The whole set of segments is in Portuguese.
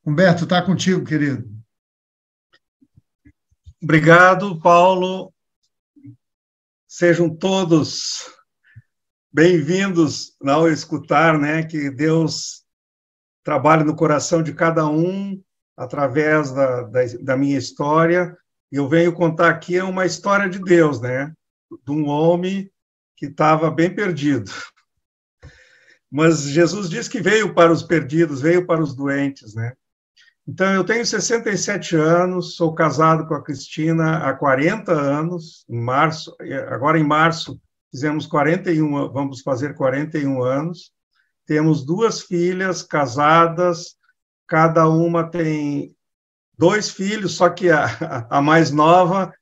Humberto, está contigo, querido. Obrigado, Paulo. Sejam todos bem-vindos ao escutar, né? Que Deus trabalhe no coração de cada um através da minha história. E eu venho contar aqui uma história de Deus, né? De um homem que estava bem perdido. Mas Jesus diz que veio para os perdidos, veio para os doentes, né? Então, eu tenho 67 anos, sou casado com a Cristina há 40 anos, agora em março fizemos 41, vamos fazer 41 anos. Temos duas filhas casadas, cada uma tem dois filhos, só que a mais nova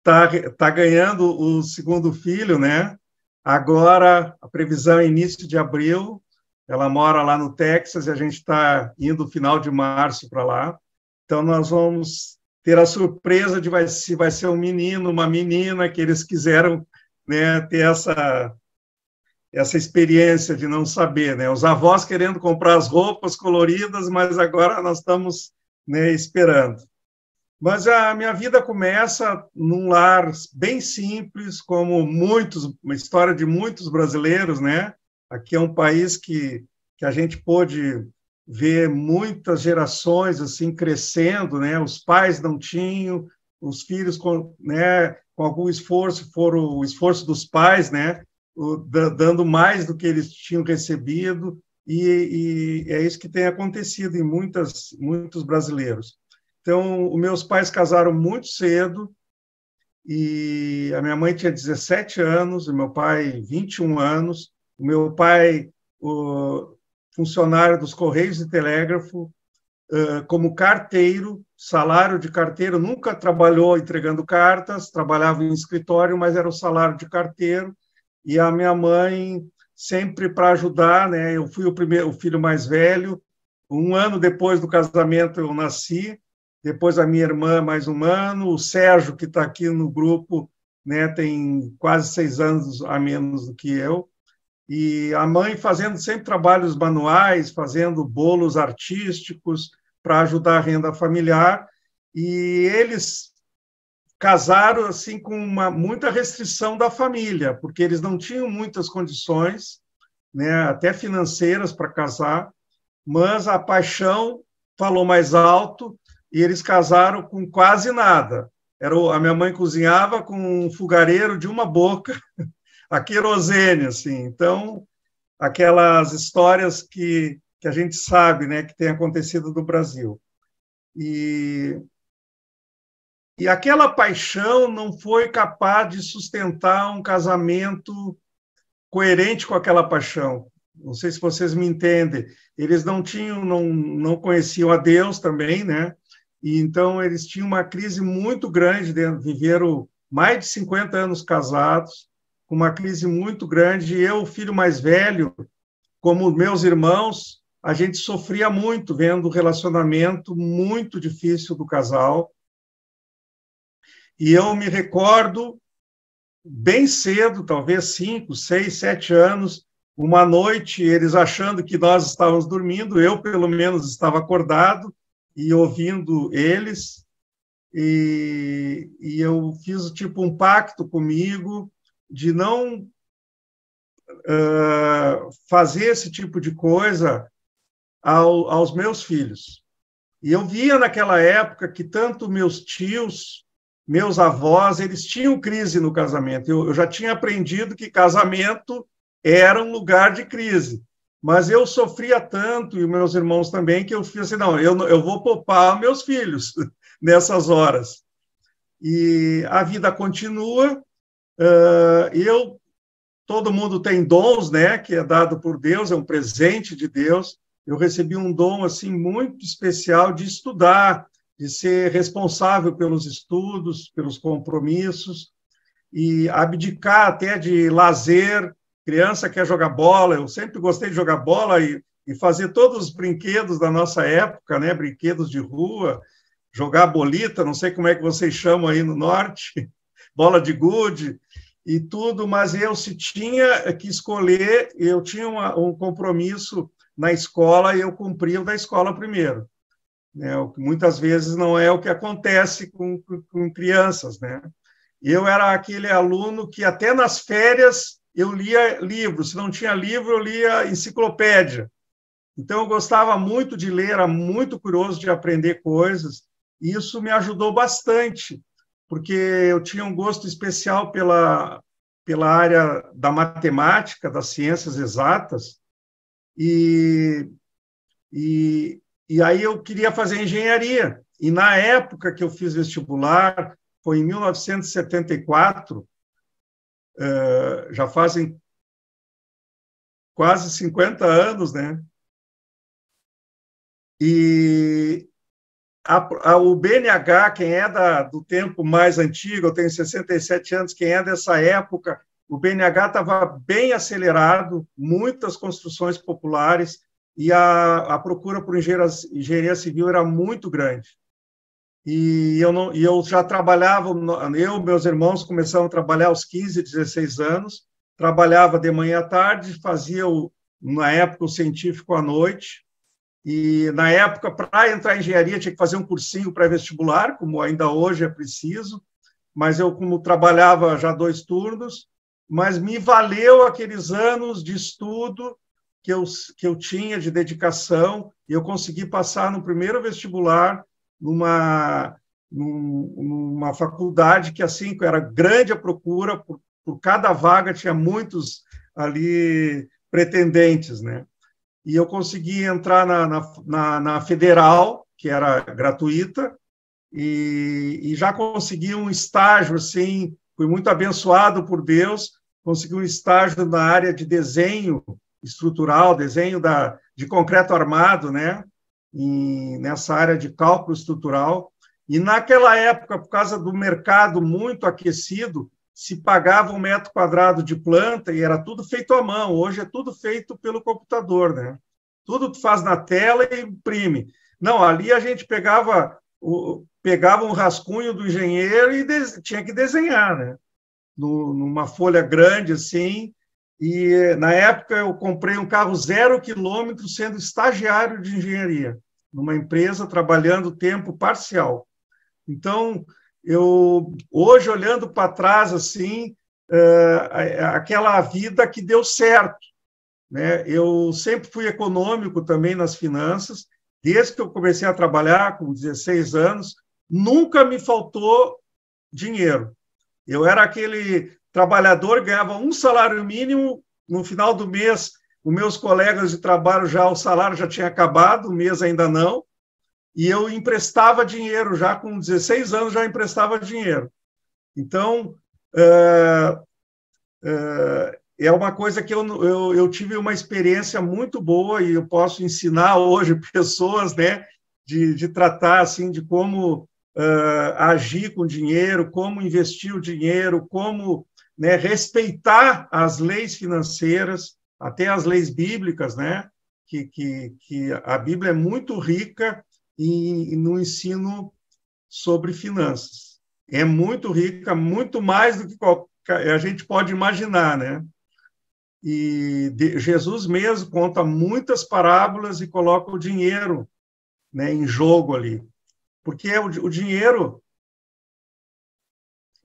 tá ganhando o segundo filho, né? Agora, a previsão é início de abril. Ela mora lá no Texas e a gente está indo no final de março para lá. Então, nós vamos ter a surpresa de se vai ser um menino, uma menina, que eles quiseram, né, ter essa experiência de não saber, né? Os avós querendo comprar as roupas coloridas, mas agora nós estamos, né, esperando. Mas a minha vida começa num lar bem simples, como uma história de muitos brasileiros, né? Aqui é um país que a gente pôde ver muitas gerações assim crescendo, né? Os pais não tinham, os filhos né, com algum esforço, foram o esforço dos pais, né? Dando mais do que eles tinham recebido, e é isso que tem acontecido em muitos brasileiros. Então, os meus pais casaram muito cedo, e a minha mãe tinha 17 anos, o meu pai 21 anos. O meu pai, funcionário dos Correios e Telégrafo, como carteiro, salário de carteiro, nunca trabalhou entregando cartas, trabalhava em escritório, mas era o salário de carteiro. E a minha mãe, sempre para ajudar, né? Eu fui o filho mais velho. Um ano depois do casamento, eu nasci. Depois a minha irmã, mais um ano. O Sérgio, que está aqui no grupo, né, tem quase 6 anos a menos do que eu. E a mãe fazendo sempre trabalhos manuais, fazendo bolos artísticos para ajudar a renda familiar. E eles casaram assim com muita restrição da família, porque eles não tinham muitas condições, né, até financeiras para casar, mas a paixão falou mais alto e eles casaram com quase nada. A minha mãe cozinhava com um fogareiro de uma boca, a querosene, assim. Então, aquelas histórias que a gente sabe, né, que tem acontecido no Brasil. E aquela paixão não foi capaz de sustentar um casamento coerente com aquela paixão. Não sei se vocês me entendem. Eles não conheciam a Deus também, né? E então eles tinham uma crise muito grande, viveram mais de 50 anos casados, com uma crise muito grande. E eu, o filho mais velho, como meus irmãos, a gente sofria muito vendo o relacionamento muito difícil do casal. E eu me recordo, bem cedo, talvez 5, 6, 7 anos, uma noite, eles achando que nós estávamos dormindo, eu, pelo menos, estava acordado e ouvindo eles, e eu fiz, tipo, um pacto comigo de não fazer esse tipo de coisa aos meus filhos. E eu via naquela época que tanto meus tios, meus avós, eles tinham crise no casamento. Eu já tinha aprendido que casamento era um lugar de crise. Mas eu sofria tanto, e meus irmãos também, que eu fiz assim, não, eu vou poupar meus filhos nessas horas. E a vida continua. Todo mundo tem dons, né, que é dado por Deus, é um presente de Deus. Eu recebi um dom assim muito especial de estudar, de ser responsável pelos estudos, pelos compromissos, e abdicar até de lazer. Criança quer jogar bola, eu sempre gostei de jogar bola e fazer todos os brinquedos da nossa época, né? Brinquedos de rua, jogar bolita, não sei como é que vocês chamam aí no norte, bola de gude e tudo, mas eu se tinha que escolher, eu tinha um compromisso na escola e eu cumpria o da escola primeiro. né? O que muitas vezes não é o que acontece com crianças, né? Eu era aquele aluno que até nas férias eu lia livro, se não tinha livro, eu lia enciclopédia. Então, eu gostava muito de ler, era muito curioso de aprender coisas, e isso me ajudou bastante, porque eu tinha um gosto especial pela área da matemática, das ciências exatas, e, e aí eu queria fazer engenharia. E na época que eu fiz vestibular, foi em 1974, já fazem quase 50 anos, né? E o BNH, quem é do tempo mais antigo, eu tenho 67 anos, quem é dessa época, o BNH estava bem acelerado, muitas construções populares, e a procura por engenharia civil era muito grande. E eu já trabalhava, eu e meus irmãos começamos a trabalhar aos 15, 16 anos, trabalhava de manhã à tarde, fazia, na época, o científico à noite, e, na época, para entrar em engenharia, tinha que fazer um cursinho pré-vestibular, como ainda hoje é preciso, mas eu, como trabalhava já 2 turnos, mas me valeu aqueles anos de estudo que eu tinha, de dedicação, e eu consegui passar no primeiro vestibular numa faculdade que, assim, era grande a procura, por cada vaga tinha muitos ali pretendentes, né? E eu consegui entrar na federal, que era gratuita, e já consegui um estágio, assim, fui muito abençoado por Deus, consegui um estágio na área de desenho estrutural, desenho de concreto armado, né? Nessa área de cálculo estrutural. E naquela época, por causa do mercado muito aquecido, se pagava 1 metro quadrado de planta e era tudo feito à mão. Hoje é tudo feito pelo computador, né? Tudo tu faz na tela e imprime. Não, ali a gente pegava um rascunho do engenheiro e tinha que desenhar, né? Numa folha grande, assim. E, na época, eu comprei um carro 0 quilômetro sendo estagiário de engenharia, numa empresa trabalhando tempo parcial. Então, hoje, olhando para trás, assim, aquela vida que deu certo, né? Eu sempre fui econômico também nas finanças, desde que eu comecei a trabalhar com 16 anos, nunca me faltou dinheiro. Eu era aquele trabalhador, ganhava um salário mínimo, no final do mês, os meus colegas de trabalho, o salário já tinha acabado, o mês ainda não, e eu emprestava dinheiro, já com 16 anos já emprestava dinheiro. Então, é uma coisa que eu tive uma experiência muito boa e eu posso ensinar hoje pessoas, né, de tratar assim, de como agir com dinheiro, como investir o dinheiro, como, né, respeitar as leis financeiras, até as leis bíblicas, né, que a Bíblia é muito rica no ensino sobre finanças. É muito rica, muito mais do que a gente pode imaginar, né? E Jesus mesmo conta muitas parábolas e coloca o dinheiro, né, em jogo ali. Porque o dinheiro,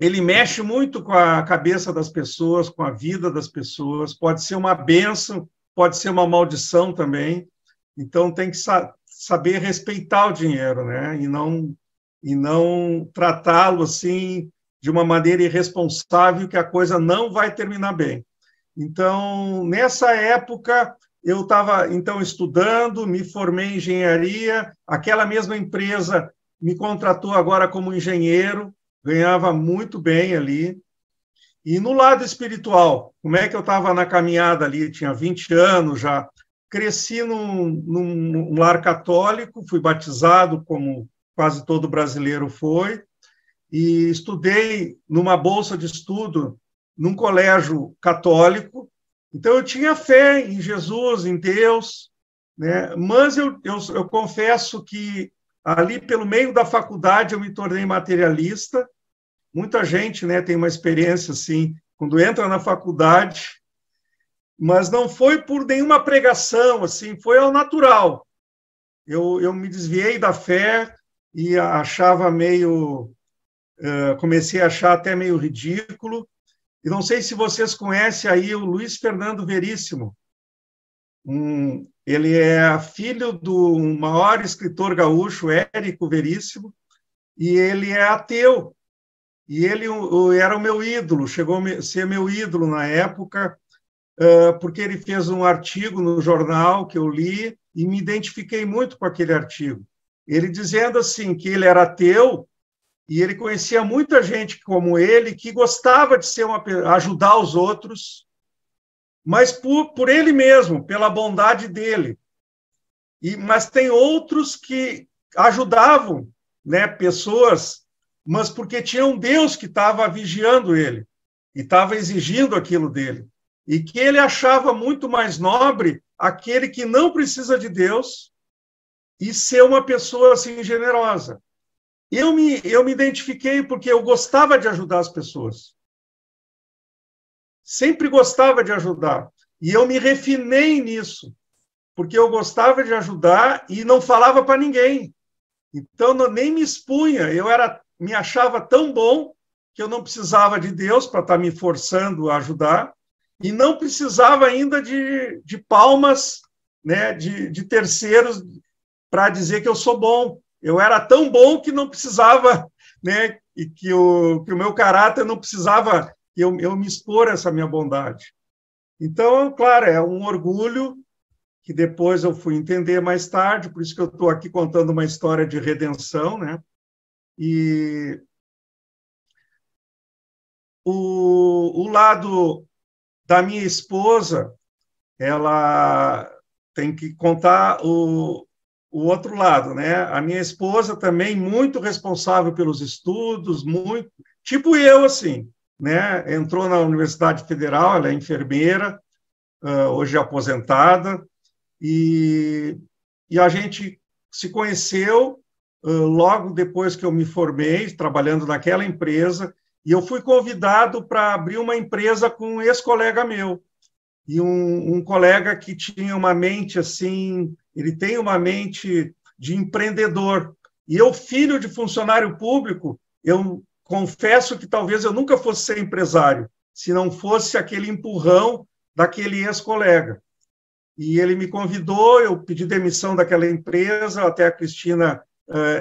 ele mexe muito com a cabeça das pessoas, com a vida das pessoas, pode ser uma bênção, pode ser uma maldição também. Então, tem que saber respeitar o dinheiro, né? E não tratá-lo assim de uma maneira irresponsável, que a coisa não vai terminar bem. Então, nessa época, eu estava então estudando, me formei em engenharia, aquela mesma empresa me contratou agora como engenheiro, ganhava muito bem ali. E no lado espiritual, como é que eu estava na caminhada ali? Tinha 20 anos já, cresci num lar católico, fui batizado, como quase todo brasileiro foi, e estudei numa bolsa de estudo num colégio católico. Então, eu tinha fé em Jesus, em Deus, né? Mas eu confesso que ali, pelo meio da faculdade, eu me tornei materialista. Muita gente, né, tem uma experiência assim, quando entra na faculdade, mas não foi por nenhuma pregação, assim, foi ao natural. eu me desviei da fé e achava meio, comecei a achar até meio ridículo. E não sei se vocês conhecem aí o Luiz Fernando Veríssimo. Ele é filho do maior escritor gaúcho, Érico Veríssimo, e ele é ateu. E ele era o meu ídolo, chegou a ser meu ídolo na época, porque ele fez um artigo no jornal que eu li e me identifiquei muito com aquele artigo. Ele dizendo assim que ele era ateu e ele conhecia muita gente como ele que gostava de ajudar os outros, mas por ele mesmo, pela bondade dele. Mas tem outros que ajudavam, né, pessoas, mas porque tinha um Deus que estava vigiando ele e estava exigindo aquilo dele. E que ele achava muito mais nobre aquele que não precisa de Deus e ser uma pessoa assim generosa. Eu me identifiquei porque eu gostava de ajudar as pessoas. Sempre gostava de ajudar. E eu me refinei nisso, porque eu gostava de ajudar e não falava para ninguém. Então, nem me expunha. Me achava tão bom que eu não precisava de Deus para estar me forçando a ajudar e não precisava ainda de palmas, né, de terceiros para dizer que eu sou bom. Eu era tão bom que não precisava, né, e que o meu caráter não precisava eu me expor a essa minha bondade. Então, claro, é um orgulho que depois eu fui entender mais tarde, por isso que eu estou aqui contando uma história de redenção, né? E o lado da minha esposa, ela tem que contar o outro lado, né? A minha esposa também muito responsável pelos estudos, muito, tipo eu, assim, né? Entrou na Universidade Federal, ela é enfermeira, hoje aposentada, e a gente se conheceu logo depois que eu me formei, trabalhando naquela empresa, e eu fui convidado para abrir uma empresa com um ex-colega meu, e um colega que tinha uma mente assim, ele tem uma mente de empreendedor, e eu, filho de funcionário público, eu confesso que talvez eu nunca fosse ser empresário, se não fosse aquele empurrão daquele ex-colega. E ele me convidou, eu pedi demissão daquela empresa, até a Cristina,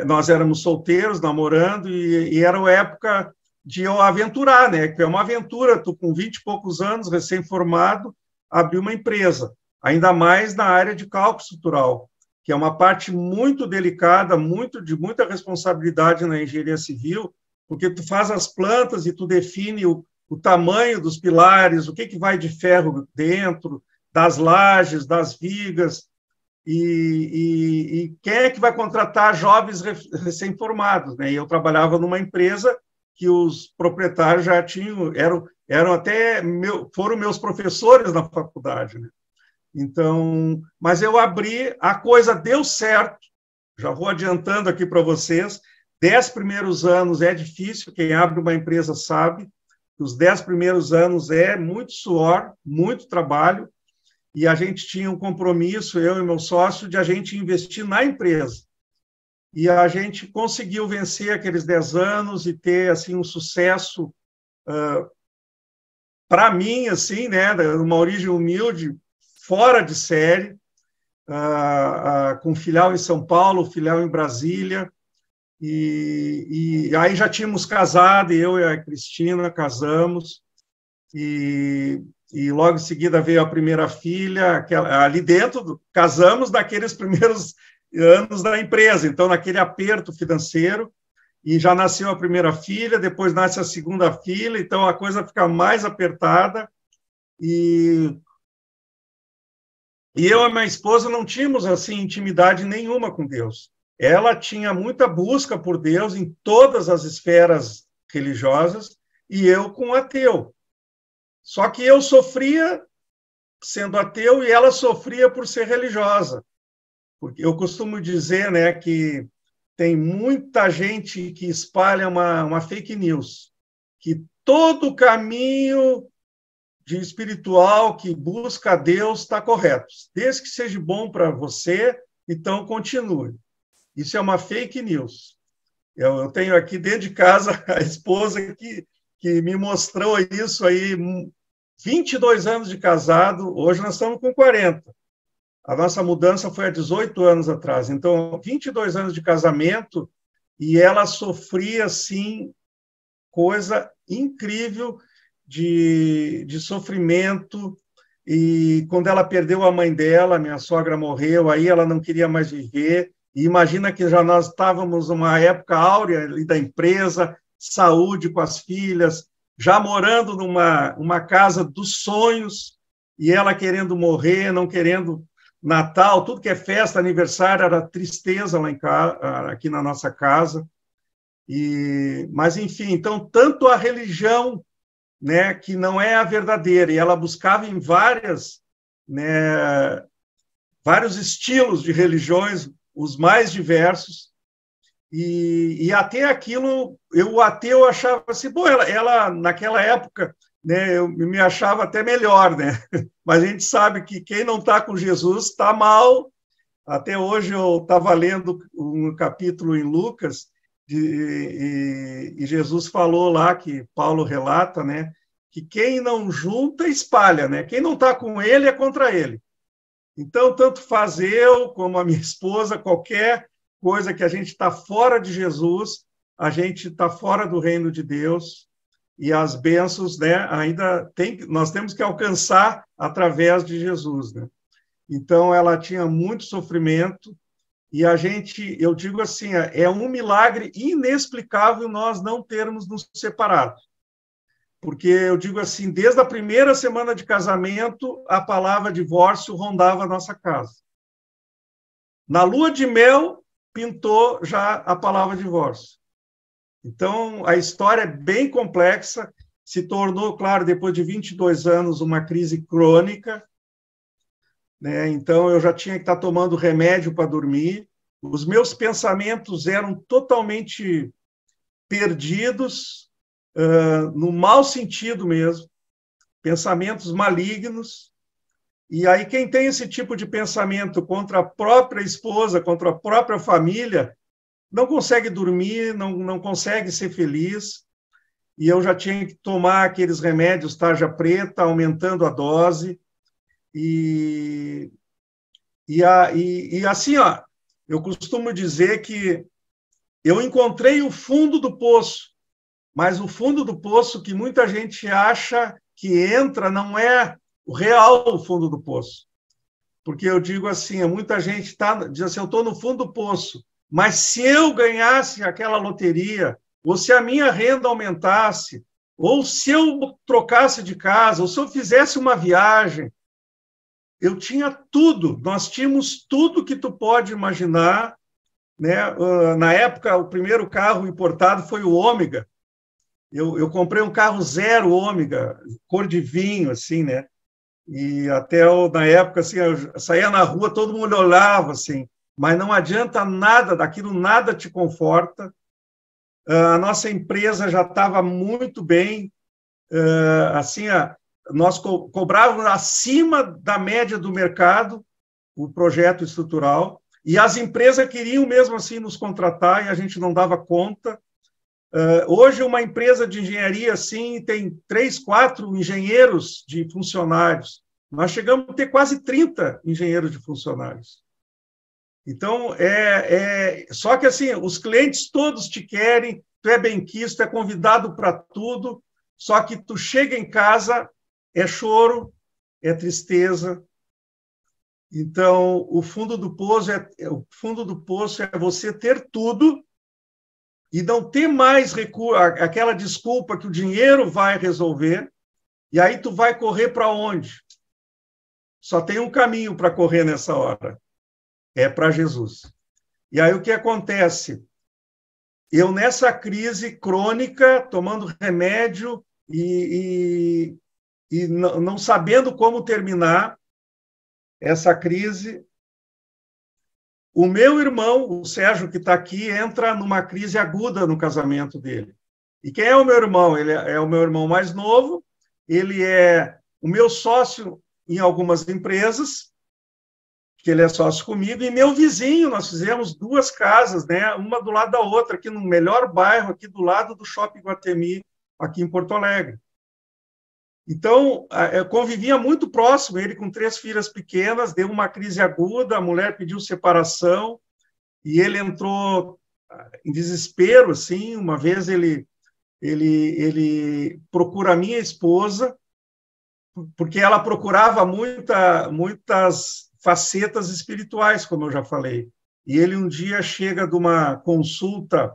nós éramos solteiros, namorando, e era a época de eu aventurar, né? Que é uma aventura, tu com 20 e poucos anos, recém-formado, abrir uma empresa, ainda mais na área de cálculo estrutural, que é uma parte muito delicada, de muita responsabilidade na engenharia civil, porque tu faz as plantas e tu define o tamanho dos pilares, o que vai de ferro dentro, das lajes, das vigas, e quem é que vai contratar jovens recém-formados, né? E eu trabalhava numa empresa que os proprietários já tinham, eram até foram meus professores na faculdade, né? Então, mas eu abri, a coisa deu certo. Já vou adiantando aqui para vocês. 10 primeiros anos é difícil, quem abre uma empresa sabe. Os 10 primeiros anos é muito suor, muito trabalho, e a gente tinha um compromisso, eu e meu sócio, de a gente investir na empresa. E a gente conseguiu vencer aqueles 10 anos e ter assim um sucesso, para mim, assim, né, uma origem humilde, fora de série, com filial em São Paulo, filial em Brasília, e aí já tínhamos casado, eu e a Cristina casamos, e logo em seguida veio a primeira filha, ali dentro, casamos naqueles primeiros anos da empresa, então naquele aperto financeiro, e já nasceu a primeira filha, depois nasce a segunda filha, então a coisa fica mais apertada, e eu e minha esposa não tínhamos assim intimidade nenhuma com Deus. Ela tinha muita busca por Deus em todas as esferas religiosas, e eu com o ateu. Só que eu sofria sendo ateu e ela sofria por ser religiosa. Porque eu costumo dizer, né, que tem muita gente que espalha uma fake news, que todo caminho de espiritual que busca a Deus está correto. Desde que seja bom para você, então continue. Isso é uma fake news. Eu tenho aqui dentro de casa a esposa que me mostrou isso aí, 22 anos de casado, hoje nós estamos com 40. A nossa mudança foi há 18 anos atrás, então 22 anos de casamento, e ela sofria, assim, coisa incrível de sofrimento, e quando ela perdeu a mãe dela, minha sogra morreu, aí ela não queria mais viver, e imagina que já nós estávamos numa época áurea ali da empresa, saúde com as filhas, já morando numa casa dos sonhos, e ela querendo morrer, não querendo Natal, tudo que é festa, aniversário, era tristeza lá aqui na nossa casa. Mas, enfim, então, tanto a religião, né, que não é a verdadeira, e ela buscava em né, vários estilos de religiões, os mais diversos, e até aquilo, o ateu achava assim, bom, ela naquela época, né, eu me achava até melhor, né? Mas a gente sabe que quem não está com Jesus está mal. Até hoje eu estava lendo um capítulo em Lucas, e Jesus falou lá, que Paulo relata, né, que quem não junta, espalha, né? Quem não está com ele é contra ele. Então, tanto faz eu como a minha esposa, qualquer coisa que a gente está fora de Jesus, a gente está fora do reino de Deus, e as bênçãos, né, nós temos que alcançar através de Jesus, né? Então, ela tinha muito sofrimento, e eu digo assim, é um milagre inexplicável nós não termos nos separado. Porque eu digo assim, desde a primeira semana de casamento, a palavra divórcio rondava a nossa casa. Na lua de mel, pintou já a palavra divórcio. Então, a história é bem complexa, se tornou, claro, depois de 22 anos, uma crise crônica, né? Então, eu já tinha que estar tomando remédio para dormir, os meus pensamentos eram totalmente perdidos, no mau sentido mesmo, pensamentos malignos. E aí, quem tem esse tipo de pensamento contra a própria esposa, contra a própria família, não consegue dormir, não consegue ser feliz. E eu já tinha que tomar aqueles remédios tarja preta, aumentando a dose. E assim, ó, eu costumo dizer que eu encontrei o fundo do poço, mas o fundo do poço que muita gente acha que entra não é o real fundo do poço. Porque eu digo assim, muita gente diz assim, eu estou no fundo do poço, mas se eu ganhasse aquela loteria, ou se a minha renda aumentasse, ou se eu trocasse de casa, ou se eu fizesse uma viagem, eu tinha tudo, nós tínhamos tudo que tu pode imaginar, né? Na época, o primeiro carro importado foi o Ômega. Eu comprei um carro zero Ômega, cor de vinho, assim, né? E até na época, assim, eu saía na rua, todo mundo olhava, assim, mas não adianta nada, daquilo nada te conforta. A nossa empresa já estava muito bem, assim, nós cobrávamos acima da média do mercado o projeto estrutural, e as empresas queriam mesmo assim nos contratar e a gente não dava conta. Hoje, uma empresa de engenharia assim tem 3, 4 engenheiros de funcionários. Nós chegamos a ter quase 30 engenheiros de funcionários. Então, só que assim, os clientes todos te querem, tu é benquisto, é convidado para tudo, só que tu chega em casa, é choro, é tristeza. Então, o fundo do poço é você ter tudo e não ter mais recurso, aquela desculpa que o dinheiro vai resolver, e aí tu vai correr para onde? Só tem um caminho para correr nessa hora, é para Jesus. E aí o que acontece? Eu, nessa crise crônica, tomando remédio e não sabendo como terminar essa crise, o meu irmão, o Sérgio, que está aqui, entra numa crise aguda no casamento dele. E quem é o meu irmão? Ele é o meu irmão mais novo, ele é o meu sócio em algumas empresas, que ele é sócio comigo, e meu vizinho, nós fizemos 2 casas, né, uma do lado da outra, aqui no melhor bairro, aqui do lado do Shopping Guatemi, aqui em Porto Alegre. Então, eu convivia muito próximo, ele com 3 filhas pequenas, deu uma crise aguda, a mulher pediu separação, e ele entrou em desespero, assim, uma vez ele procura a minha esposa, porque ela procurava muitas facetas espirituais, como eu já falei. E ele um dia chega de uma consulta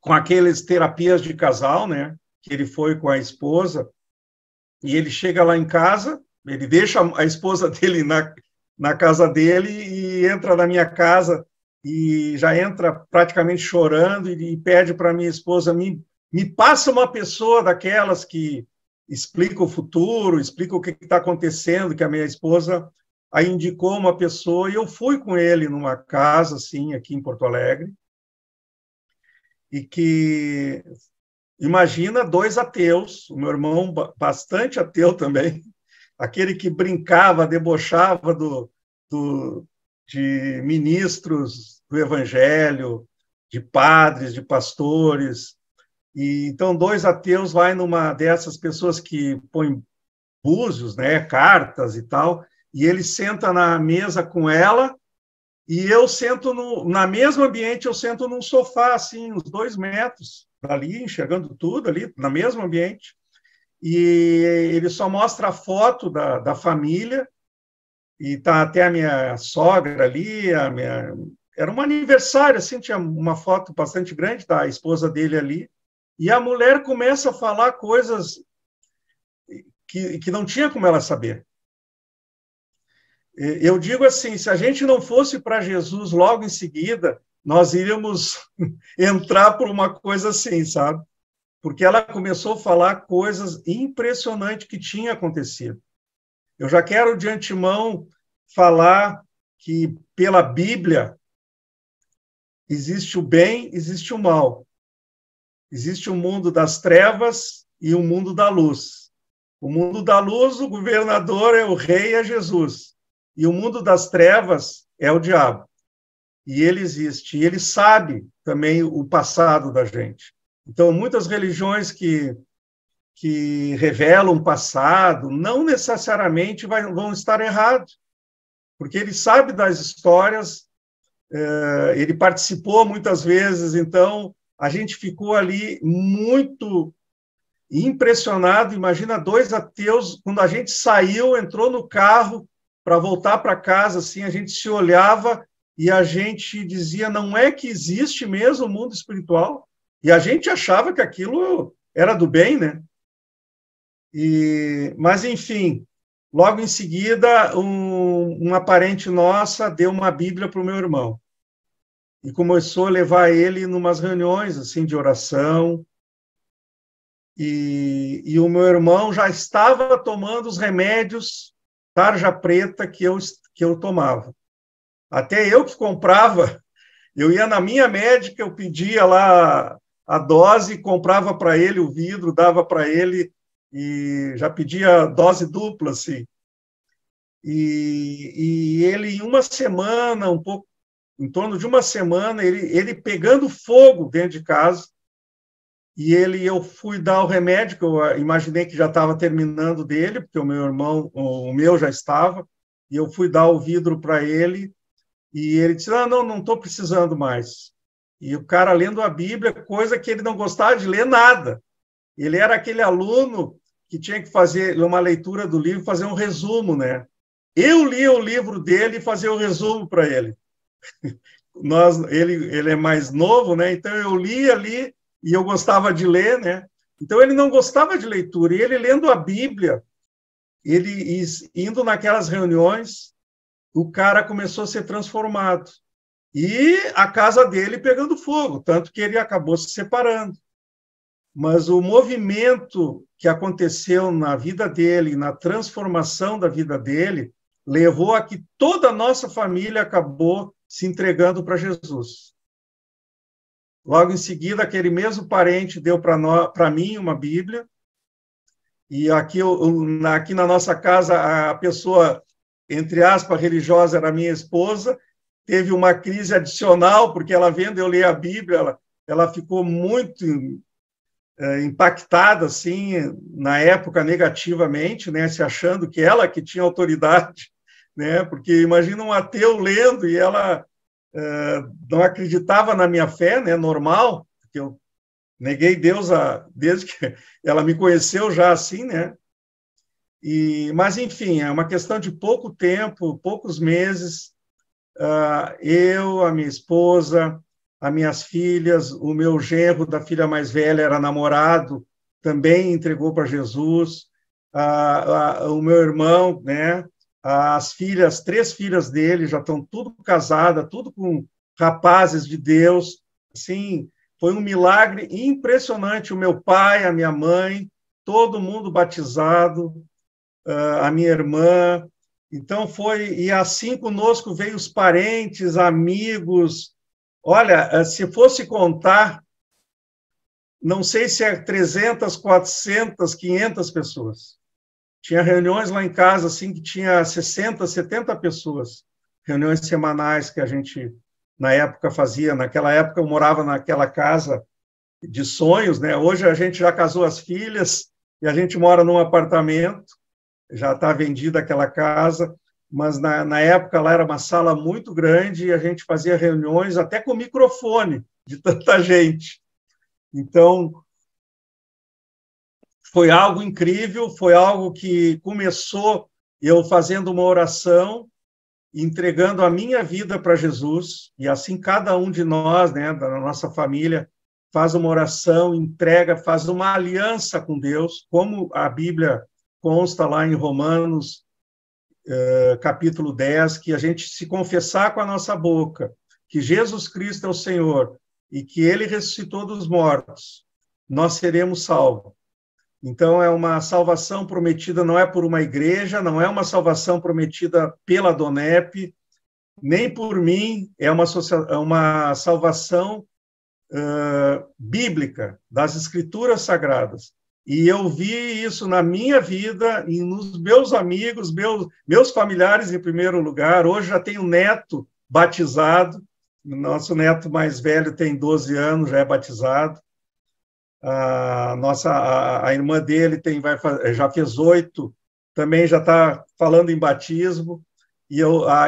com aqueles terapias de casal, né, que ele foi com a esposa, e ele chega lá em casa, ele deixa a esposa dele na casa dele e entra na minha casa e já entra praticamente chorando e pede para minha esposa, me passa uma pessoa daquelas que explica o futuro, explica o que está acontecendo, que a minha esposa aí indicou uma pessoa, e eu fui com ele numa casa, assim, aqui em Porto Alegre, e que, imagina, 2 ateus, o meu irmão bastante ateu também, aquele que brincava, debochava de ministros do evangelho, de padres, de pastores. E então 2 ateus vai numa dessas pessoas que põem búzios, né, cartas e tal, e ele senta na mesa com ela, e eu sento na mesmo ambiente, eu sento num sofá, assim, uns 2 metros dali, enxergando tudo ali, no mesmo ambiente, e ele só mostra a foto da família, e tá até a minha sogra ali, era um aniversário, assim, tinha uma foto bastante grande da esposa dele ali, e a mulher começa a falar coisas que não tinha como ela saber. Eu digo assim, se a gente não fosse para Jesus logo em seguida, nós iríamos entrar por uma coisa assim, sabe? Porque ela começou a falar coisas impressionantes que tinha acontecido. Eu já quero de antemão falar que pela Bíblia existe o bem, existe o mal. Existe o mundo das trevas e o mundo da luz. O mundo da luz, o governador é o rei, é Jesus. E o mundo das trevas é o diabo. E ele existe. E ele sabe também o passado da gente. Então, muitas religiões que revelam o passado não necessariamente vão estar errados, porque ele sabe das histórias, ele participou muitas vezes, então a gente ficou ali muito impressionado. Imagina 2 ateus, quando a gente saiu, entrou no carro para voltar para casa, assim, a gente se olhava e a gente dizia, não é que existe mesmo o mundo espiritual? E a gente achava que aquilo era do bem, né? Mas, enfim, logo em seguida, uma parente nossa deu uma Bíblia para o meu irmão e começou a levar ele em umas reuniões assim, de oração, e o meu irmão já estava tomando os remédios tarja preta que eu tomava. Até eu que comprava, eu ia na minha médica, eu pedia lá a dose, comprava para ele o vidro, dava para ele, e já pedia dose dupla, assim. E ele, em uma semana, um pouco, em torno de uma semana, ele pegando fogo dentro de casa, e eu fui dar o remédio, que eu imaginei que já estava terminando dele, porque o meu já estava, e eu fui dar o vidro para ele, e ele disse, não estou precisando mais. E o cara lendo a Bíblia, coisa que ele não gostava de ler nada. Ele era aquele aluno que tinha que fazer uma leitura do livro, fazer um resumo, né? Eu lia o livro dele e fazia o resumo para ele. Ele é mais novo, né? Então eu lia ali e eu gostava de ler, né? Então ele não gostava de leitura, e ele lendo a Bíblia, ele indo naquelas reuniões, o cara começou a ser transformado. E a casa dele pegando fogo, tanto que ele acabou se separando. Mas o movimento que aconteceu na vida dele, na transformação da vida dele, levou a que toda a nossa família acabou se entregando para Jesus. Logo em seguida, aquele mesmo parente deu para mim uma Bíblia, E aqui na nossa casa, a pessoa, entre aspas, religiosa era minha esposa, teve uma crise adicional, porque ela vendo eu ler a Bíblia, ela ficou muito impactada, assim, na época, negativamente, né, se achando que ela que tinha autoridade, né, porque imagina um ateu lendo e ela não acreditava na minha fé, né, normal, porque eu neguei Deus desde que ela me conheceu já assim, né, mas, enfim, é uma questão de pouco tempo, poucos meses, eu, a minha esposa, as minhas filhas, o meu genro da filha mais velha era namorado, também entregou para Jesus, o meu irmão, né, as filhas, 3 filhas dele já estão tudo casadas, tudo com rapazes de Deus, assim, foi um milagre impressionante, o meu pai, a minha mãe, todo mundo batizado, a minha irmã. Então e assim conosco veio os parentes, amigos. Olha, se fosse contar, não sei se é 300, 400, 500 pessoas. Tinha reuniões lá em casa assim que tinha 60, 70 pessoas. Reuniões semanais que a gente na época fazia. Naquela época eu morava naquela casa de sonhos, né? Hoje a gente já casou as filhas e a gente mora num apartamento. Já está vendida aquela casa, mas na época lá era uma sala muito grande e a gente fazia reuniões até com microfone, de tanta gente. Então, foi algo incrível, foi algo que começou eu fazendo uma oração, entregando a minha vida para Jesus, e assim cada um de nós, né, da nossa família, faz uma oração, entrega, faz uma aliança com Deus, como a Bíblia consta lá em Romanos, capítulo 10, que a gente se confessar com a nossa boca que Jesus Cristo é o Senhor e que Ele ressuscitou dos mortos, nós seremos salvos. Então, é uma salvação prometida, não é por uma igreja, não é uma salvação prometida pela DONEP, nem por mim, é uma salvação bíblica, das Escrituras Sagradas. E eu vi isso na minha vida e nos meus amigos, meus familiares em primeiro lugar. Hoje já tenho um neto batizado, nosso neto mais velho tem 12 anos, já é batizado. A irmã dele já fez 8, também já está falando em batismo. E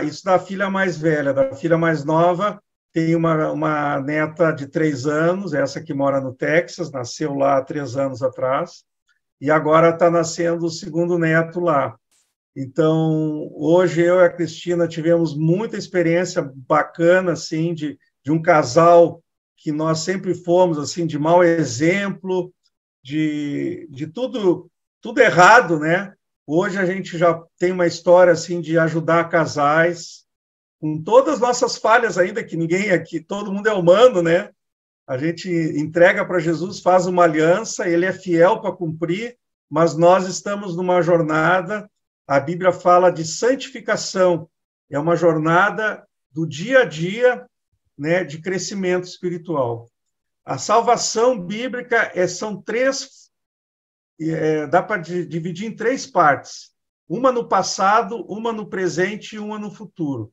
isso da filha mais velha, da filha mais nova, tem uma neta de 3 anos, essa que mora no Texas, nasceu lá há 3 anos atrás, e agora está nascendo o segundo neto lá. Então, hoje eu e a Cristina tivemos muita experiência bacana, assim, de um casal que nós sempre fomos, assim, de mau exemplo, de tudo errado, né? Hoje a gente já tem uma história, assim, de ajudar casais, com todas as nossas falhas ainda, que ninguém aqui, todo mundo é humano, né? A gente entrega para Jesus, faz uma aliança, ele é fiel para cumprir, mas nós estamos numa jornada, a Bíblia fala de santificação, é uma jornada do dia a dia, né, de crescimento espiritual. A salvação bíblica são 3, dá para dividir em 3 partes, uma no passado, uma no presente e uma no futuro.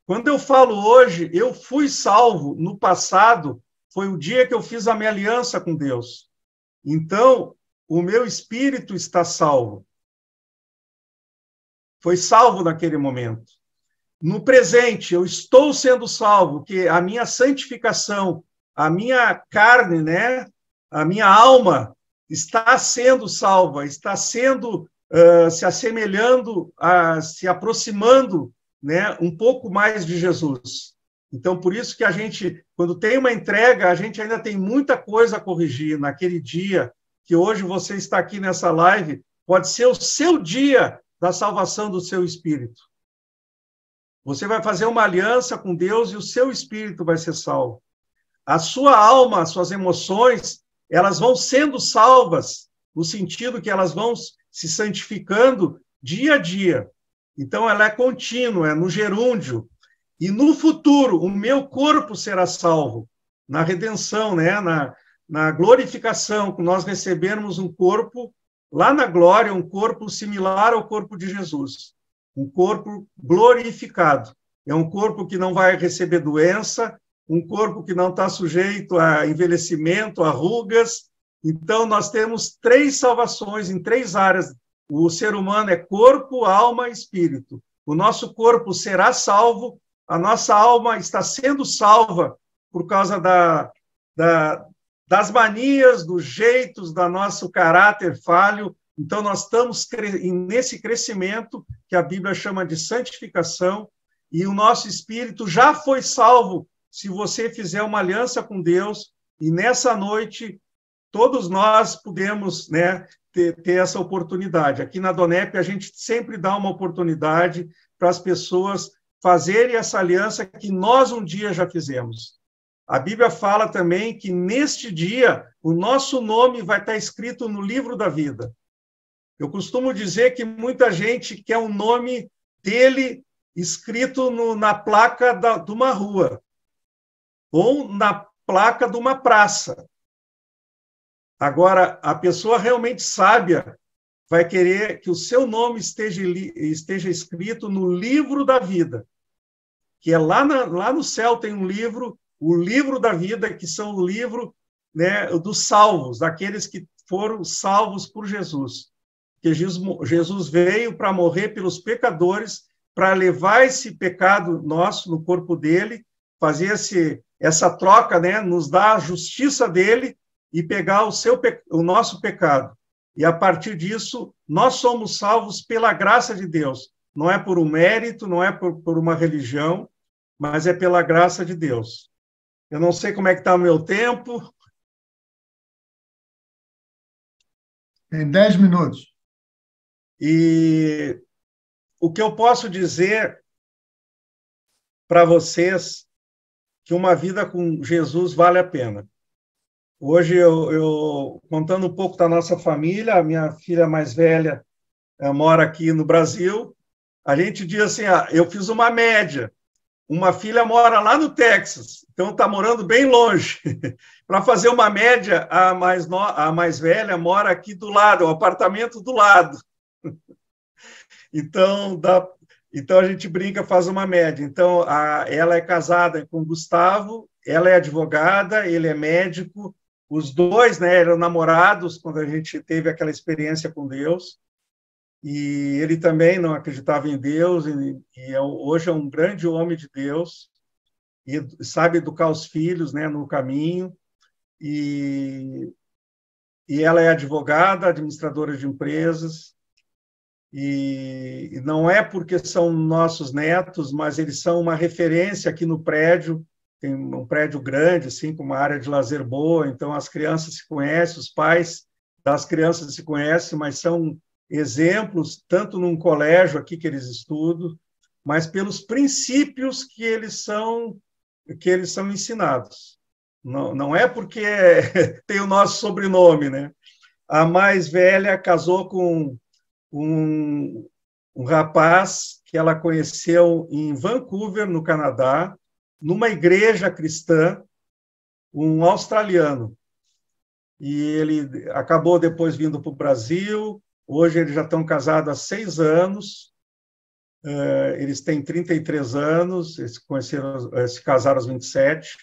Quando eu falo hoje, eu fui salvo no passado, foi o dia que eu fiz a minha aliança com Deus. Então, o meu espírito está salvo. Foi salvo naquele momento. No presente, eu estou sendo salvo, que a minha santificação, a minha carne, né, a minha alma está sendo salva, está sendo se assemelhando, se aproximando, né, um pouco mais de Jesus. Então, por isso que a gente, quando tem uma entrega, a gente ainda tem muita coisa a corrigir naquele dia, que hoje você está aqui nessa live, pode ser o seu dia da salvação do seu espírito. Você vai fazer uma aliança com Deus e o seu espírito vai ser salvo. A sua alma, as suas emoções, elas vão sendo salvas, no sentido que elas vão se santificando dia a dia. Então, ela é contínua, é no gerúndio. E no futuro, o meu corpo será salvo. Na redenção, né? na glorificação, que nós recebermos um corpo lá na glória, um corpo similar ao corpo de Jesus, um corpo glorificado. É um corpo que não vai receber doença, um corpo que não está sujeito a envelhecimento, a rugas. Então, nós temos 3 salvações em 3 áreas. O ser humano é corpo, alma e espírito. O nosso corpo será salvo, a nossa alma está sendo salva por causa das manias, dos jeitos, do nosso caráter falho. Então, nós estamos nesse crescimento que a Bíblia chama de santificação, e o nosso espírito já foi salvo se você fizer uma aliança com Deus, e nessa noite todos nós podemos, né, ter essa oportunidade. Aqui na Donep a gente sempre dá uma oportunidade para as pessoas fazerem essa aliança que nós um dia já fizemos. A Bíblia fala também que neste dia o nosso nome vai estar escrito no livro da vida. Eu costumo dizer que muita gente quer o nome dele escrito na placa de uma rua, ou na placa de uma praça. Agora, a pessoa realmente sábia vai querer que o seu nome esteja escrito no livro da vida, que é lá no céu tem um livro, o livro da vida, que são o livro, né, dos salvos, daqueles que foram salvos por Jesus. Que Jesus veio para morrer pelos pecadores, para levar esse pecado nosso no corpo dele, fazer essa troca, né, nos dar a justiça dele e pegar o nosso pecado. E, a partir disso, nós somos salvos pela graça de Deus. Não é por um mérito, não é por uma religião, mas é pela graça de Deus. Eu não sei como é que está o meu tempo. Tem 10 minutos. E o que eu posso dizer para vocês que uma vida com Jesus vale a pena. Hoje, eu contando um pouco da nossa família, a minha filha mais velha mora aqui no Brasil, a gente diz assim, eu fiz uma média, uma filha mora lá no Texas, então está morando bem longe. Para fazer uma média, a mais velha mora aqui do lado, o apartamento do lado. Então, a gente brinca, faz uma média. Então, ela é casada com o Gustavo, ela é advogada, ele é médico, os dois, né, eram namorados quando a gente teve aquela experiência com Deus, e ele também não acreditava em Deus, hoje é um grande homem de Deus, e sabe educar os filhos, né, no caminho, e ela é advogada, administradora de empresas, e não é porque são nossos netos, mas eles são uma referência aqui no prédio. Tem um prédio grande, assim, com uma área de lazer boa, então as crianças se conhecem, os pais das crianças se conhecem, mas são exemplos, tanto num colégio aqui que eles estudam, mas pelos princípios que eles são ensinados. Não é porque tem o nosso sobrenome, né? A mais velha casou com um rapaz que ela conheceu em Vancouver, no Canadá, numa igreja cristã, um australiano. E ele acabou depois vindo para o Brasil. Hoje eles já estão casados há 6 anos. Eles têm 33 anos, eles se casaram aos 27,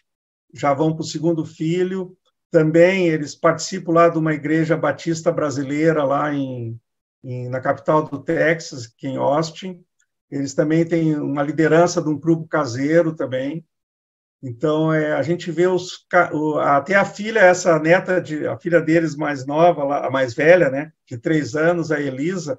já vão para o 2º filho. Também eles participam lá de uma igreja batista brasileira, lá na capital do Texas, que é em Austin. Eles também têm uma liderança de um grupo caseiro também. Então, a gente vê até a filha, essa neta, a filha deles mais nova, a mais velha, né, de 3 anos, a Elisa,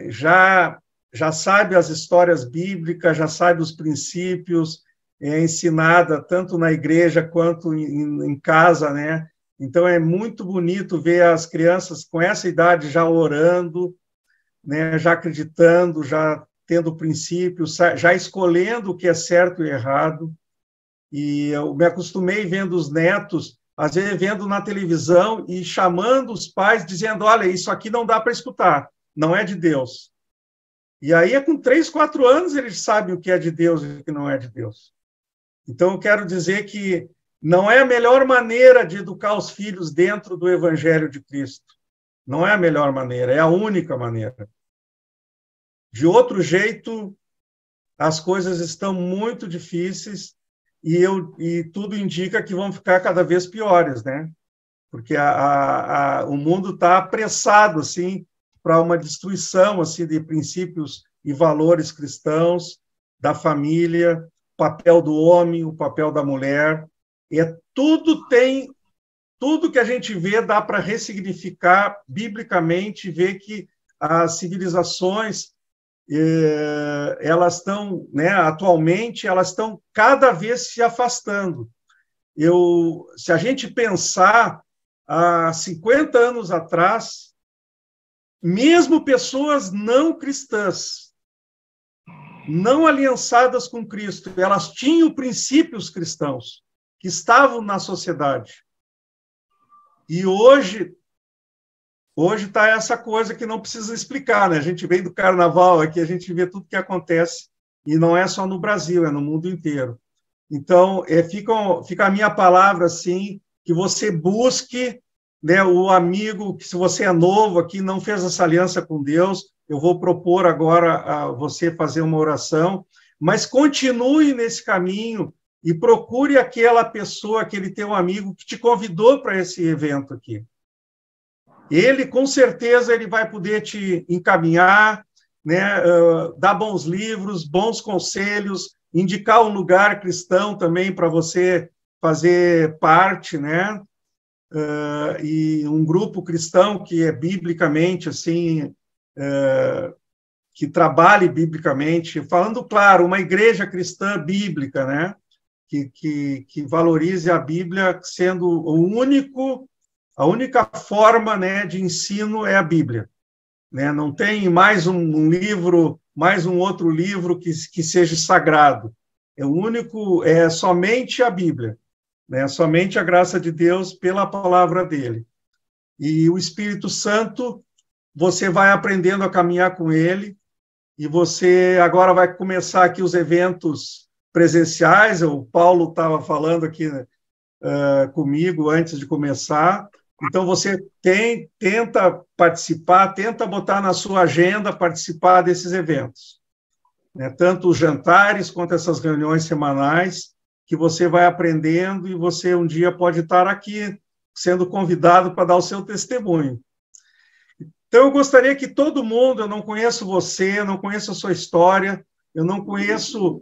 já sabe as histórias bíblicas, já sabe os princípios, é ensinada tanto na igreja quanto em casa, né? Então, é muito bonito ver as crianças com essa idade já orando, né, já acreditando, já tendo princípios, já escolhendo o que é certo e errado. E eu me acostumei vendo os netos, às vezes vendo na televisão e chamando os pais, dizendo, olha, isso aqui não dá para escutar, não é de Deus. E aí, com 3, 4 anos, eles sabem o que é de Deus e o que não é de Deus. Então, eu quero dizer que não é a melhor maneira de educar os filhos dentro do Evangelho de Cristo. Não é a melhor maneira, é a única maneira. De outro jeito, as coisas estão muito difíceis e tudo indica que vão ficar cada vez piores, né? Porque o mundo está apressado assim para uma destruição assim de princípios e valores cristãos, da família, o papel do homem, o papel da mulher, tudo que a gente vê dá para ressignificar biblicamente, ver que as civilizações elas estão, né, atualmente, elas estão cada vez se afastando. Se a gente pensar há 50 anos atrás, mesmo pessoas não cristãs, não aliançadas com Cristo, elas tinham princípios cristãos que estavam na sociedade. E hoje está essa coisa que não precisa explicar, né? A gente vem do carnaval aqui, a gente vê tudo que acontece, e não é só no Brasil, é no mundo inteiro. Então, fica a minha palavra, assim, que você busque, né, o amigo, que se você é novo aqui, não fez essa aliança com Deus, eu vou propor agora a você fazer uma oração, mas continue nesse caminho e procure aquela pessoa, aquele teu amigo que te convidou para esse evento aqui. Ele, com certeza, ele vai poder te encaminhar, né, dar bons livros, bons conselhos, indicar um lugar cristão também para você fazer parte, né, e um grupo cristão que é biblicamente, assim, que trabalhe biblicamente, falando, claro, uma igreja cristã bíblica, né, que valorize a Bíblia sendo a única forma, né, de ensino é a Bíblia, né? Não tem mais um livro, mais um outro livro que seja sagrado. É somente a Bíblia, né? Somente a graça de Deus pela palavra dele. E o Espírito Santo, você vai aprendendo a caminhar com ele, e você agora vai começar aqui os eventos presenciais. O Paulo estava falando aqui, né, comigo antes de começar. Então, você tenta participar, tenta botar na sua agenda participar desses eventos, né? Tanto os jantares quanto essas reuniões semanais, que você vai aprendendo e você um dia pode estar aqui sendo convidado para dar o seu testemunho. Então, eu gostaria que todo mundo, eu não conheço você, eu não conheço a sua história, eu não conheço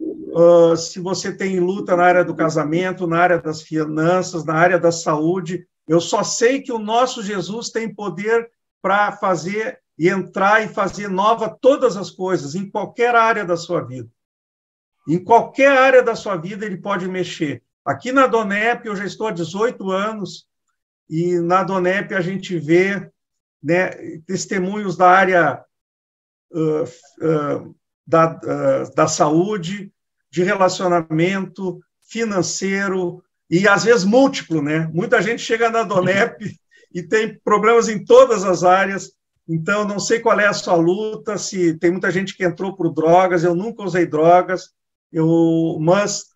se você tem luta na área do casamento, na área das finanças, na área da saúde. Eu só sei que o nosso Jesus tem poder para fazer e entrar e fazer nova todas as coisas, em qualquer área da sua vida. Em qualquer área da sua vida ele pode mexer. Aqui na Donep, eu já estou há 18 anos, e na Donep a gente vê, né, testemunhos da área da saúde, de relacionamento, financeiro, e às vezes múltiplo, né? Muita gente chega na Donep e tem problemas em todas as áreas. Então, não sei qual é a sua luta, se tem muita gente que entrou por drogas, eu nunca usei drogas, mas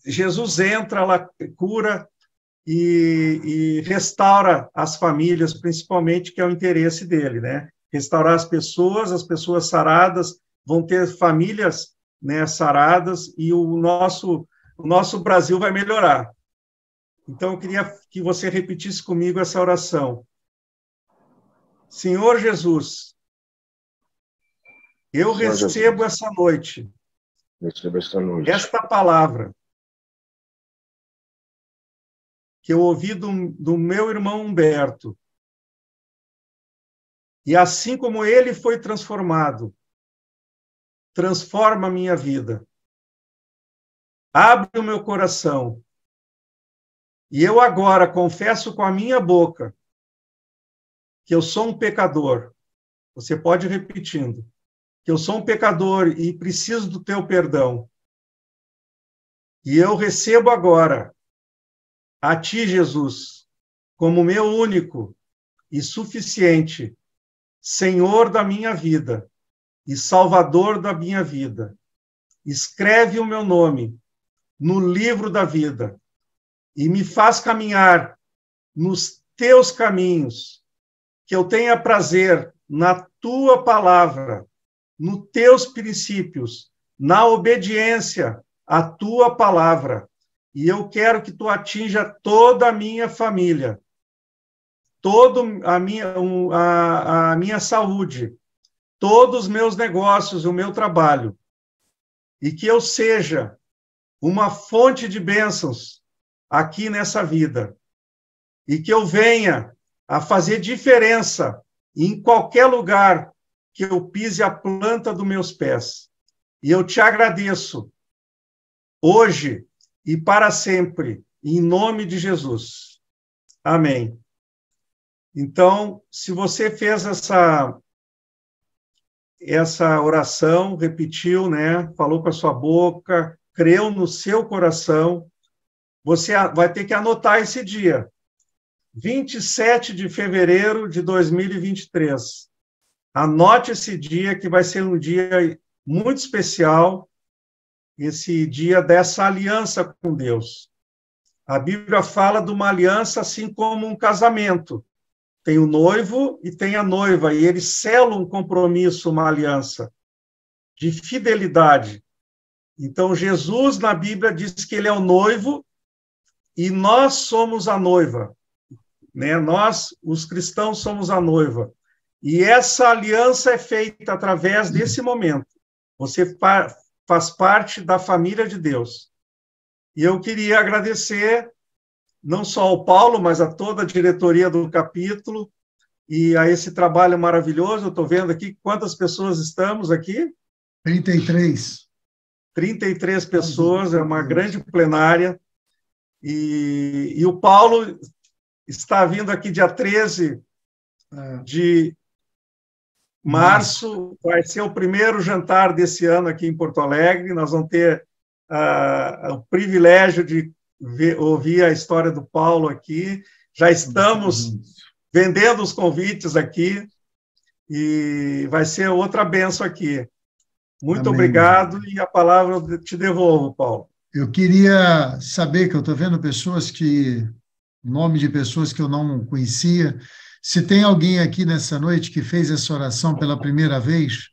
Jesus entra, ela cura e restaura as famílias, principalmente, que é o interesse dele, né? Restaurar as pessoas saradas vão ter famílias, né, saradas, e o nosso Brasil vai melhorar. Então, eu queria que você repetisse comigo essa oração. Senhor Jesus, eu recebo essa noite esta palavra que eu ouvi do meu irmão Humberto. E assim como ele foi transformado, transforma a minha vida. Abre o meu coração. E eu agora confesso com a minha boca que eu sou um pecador. Você pode ir repetindo. Que eu sou um pecador e preciso do teu perdão. E eu recebo agora a ti, Jesus, como meu único e suficiente Senhor da minha vida e Salvador da minha vida. Escreve o meu nome no livro da vida e me faz caminhar nos teus caminhos, que eu tenha prazer na tua palavra, nos teus princípios, na obediência à tua palavra. E eu quero que tu atinja toda a minha família, toda a minha saúde, todos os meus negócios, o meu trabalho, e que eu seja uma fonte de bênçãos aqui nessa vida, e que eu venha a fazer diferença em qualquer lugar que eu pise a planta dos meus pés. E eu te agradeço, hoje e para sempre, em nome de Jesus. Amém. Então, se você fez essa oração, repetiu, né? Falou com a sua boca, creu no seu coração, você vai ter que anotar esse dia, 27 de fevereiro de 2023. Anote esse dia, que vai ser um dia muito especial, esse dia dessa aliança com Deus. A Bíblia fala de uma aliança assim como um casamento. Tem o noivo e tem a noiva, e eles selam um compromisso, uma aliança de fidelidade. Então, Jesus, na Bíblia, diz que ele é o noivo e nós somos a noiva, né? Nós, os cristãos, somos a noiva. E essa aliança é feita através desse momento. Você faz parte da família de Deus. E eu queria agradecer não só ao Paulo, mas a toda a diretoria do capítulo e a esse trabalho maravilhoso. Eu estou vendo aqui quantas pessoas estamos aqui. 33. 33 pessoas, é uma grande plenária. E o Paulo está vindo aqui dia 13 de março, vai ser o primeiro jantar desse ano aqui em Porto Alegre. Nós vamos ter o privilégio de ouvir a história do Paulo aqui. Já estamos vendendo os convites aqui e vai ser outra bênção aqui. Muito Amém. Obrigado, e a palavra eu te devolvo, Paulo. Eu queria saber, que eu estou vendo nome de pessoas que eu não conhecia, se tem alguém aqui nessa noite que fez essa oração pela primeira vez,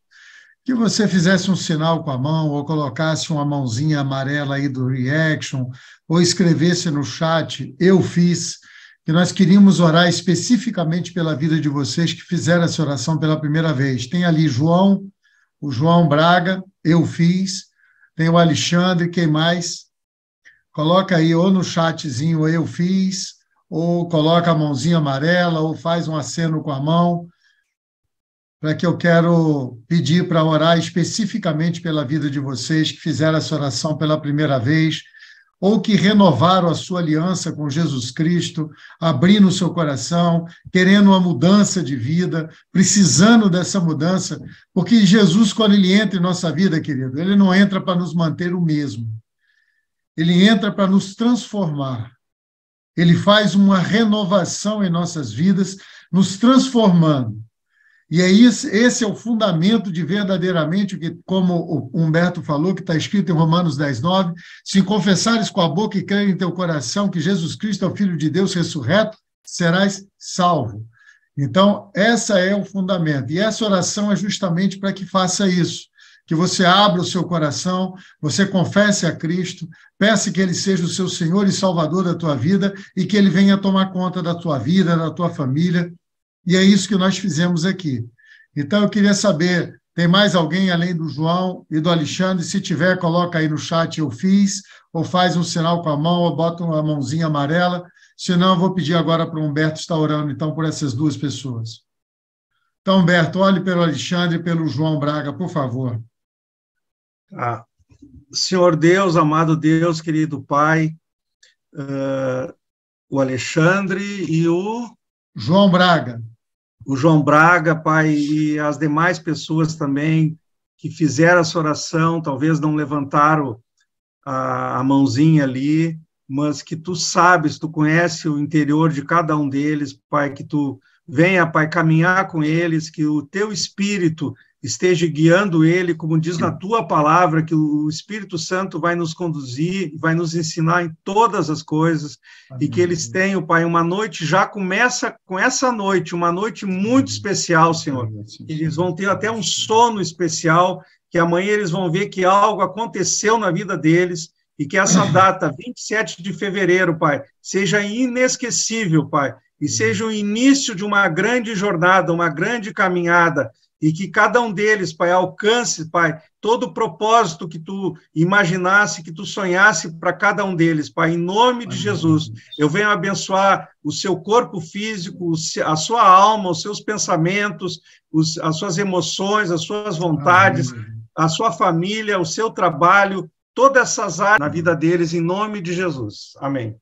que você fizesse um sinal com a mão, ou colocasse uma mãozinha amarela aí do reaction, ou escrevesse no chat, eu fiz, que nós queríamos orar especificamente pela vida de vocês que fizeram essa oração pela primeira vez. Tem ali o João Braga, eu fiz, tem o Alexandre, quem mais? Coloca aí ou no chatzinho eu fiz, ou coloca a mãozinha amarela, ou faz um aceno com a mão, para que eu quero pedir para orar especificamente pela vida de vocês que fizeram essa oração pela primeira vez, ou que renovaram a sua aliança com Jesus Cristo, abrindo o seu coração, querendo uma mudança de vida, precisando dessa mudança, porque Jesus, quando ele entra em nossa vida, querido, ele não entra para nos manter o mesmo, ele entra para nos transformar, ele faz uma renovação em nossas vidas, nos transformando. E é isso, esse é o fundamento de verdadeiramente o que, como o Humberto falou, que está escrito em Romanos 10:9, se confessares com a boca e crer em teu coração que Jesus Cristo é o Filho de Deus ressurreto, serás salvo. Então, esse é o fundamento. E essa oração é justamente para que faça isso, que você abra o seu coração, você confesse a Cristo, peça que Ele seja o seu Senhor e Salvador da tua vida e que Ele venha tomar conta da tua vida, da tua família. E é isso que nós fizemos aqui. Então, eu queria saber, tem mais alguém além do João e do Alexandre? Se tiver, coloca aí no chat, eu fiz, ou faz um sinal com a mão, ou bota uma mãozinha amarela. Senão, eu vou pedir agora para o Humberto estar orando, então, por essas duas pessoas. Então, Humberto, olhe pelo Alexandre e pelo João Braga, por favor. Senhor Deus, amado Deus, querido Pai, o Alexandre e o João Braga. O João Braga, Pai, e as demais pessoas também que fizeram essa oração, talvez não levantaram a mãozinha ali, mas que tu sabes, tu conhece o interior de cada um deles, Pai, que tu venha, Pai, caminhar com eles, que o teu Espírito esteja guiando ele, como diz na tua palavra, que o Espírito Santo vai nos conduzir, vai nos ensinar em todas as coisas, e que eles tenham, Pai, uma noite, já começa com essa noite, uma noite muito especial, Senhor. Eles vão ter até um sono especial, que amanhã eles vão ver que algo aconteceu na vida deles, e que essa data, 27 de fevereiro, Pai, seja inesquecível, Pai, e seja o início de uma grande jornada, uma grande caminhada, e que cada um deles, Pai, alcance, Pai, todo o propósito que Tu imaginasse, que Tu sonhasse para cada um deles, Pai, em nome de Jesus. Eu venho abençoar o seu corpo físico, a sua alma, os seus pensamentos, as suas emoções, as suas vontades, a sua família, o seu trabalho, todas essas áreas na vida deles, em nome de Jesus. Amém.